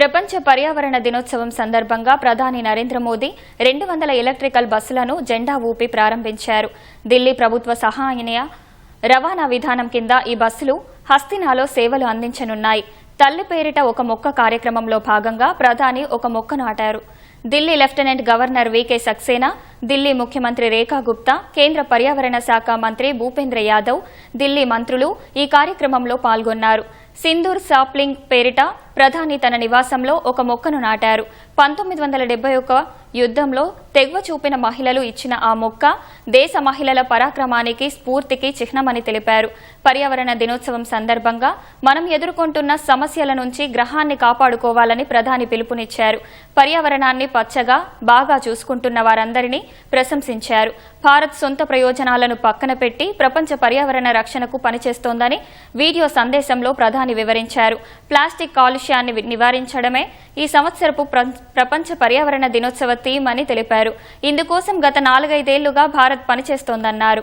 ప్రపంచ పర్యావరణ దినోత్సవం సందర్భంగా ప్రధాని నరేంద్ర మోదీ 200 ఎలక్ట్రికల్ బస్సులను జెండా ఊపి ప్రారంభించారు. ఢిల్లీ ప్రభుత్వ సహాయనీయ రవాణా విధానం కింద ఈ బస్సులు హస్తినాలో సేవలు అందించనున్నాయి. తల్లి పేరిట ఒక మొక్క కార్యక్రమంలో భాగంగా ప్రధాని ఒక మొక్క నాటారు. ఢిల్లీ లెఫ్టినెంట్ గవర్నర్ వీకే సక్సేనా, ఢిల్లీ ముఖ్యమంత్రి రేఖా గుప్తా, కేంద్ర పర్యావరణ శాఖ మంత్రి భూపేంద్ర యాదవ్, ఢిల్లీ మంత్రులు ఈ కార్యక్రమంలో పాల్గొన్నారు. సింధూర్ సాప్లింగ్ పేరిట ప్రధాని తన నివాసంలో ఒక మొక్కను నాటారు. 1971 యుద్ధంలో తెగువ చూపిన మహిళలు ఇచ్చిన ఆ మొక్క దేశ మహిళల పరాక్రమానికి, స్ఫూర్తికి చిహ్నమని తెలిపారు. పర్యావరణ దినోత్సవం సందర్భంగా మనం ఎదుర్కొంటున్న సమస్యల నుంచి గ్రహాన్ని కాపాడుకోవాలని ప్రధాని పిలుపునిచ్చారు. పర్యావరణాన్ని పచ్చగా బాగా చూసుకుంటున్న వారందరినీ ప్రశంసించారు. భారత్ సొంత ప్రయోజనాలను పక్కన పెట్టి ప్రపంచ పర్యావరణ రక్షణకు పనిచేస్తోందని వీడియో సందేశంలో ప్రధాని వివరించారు. ప్లాస్టిక్ కాలుష్యాన్ని నివారించడమే ఈ సంవత్సరపు ప్రపంచ పర్యావరణ దినోత్సవ థీమ్ అని తెలిపారు. ఇందుకోసం గత 4-5 ఏళ్లుగా భారత్ పనిచేస్తోందన్నారు.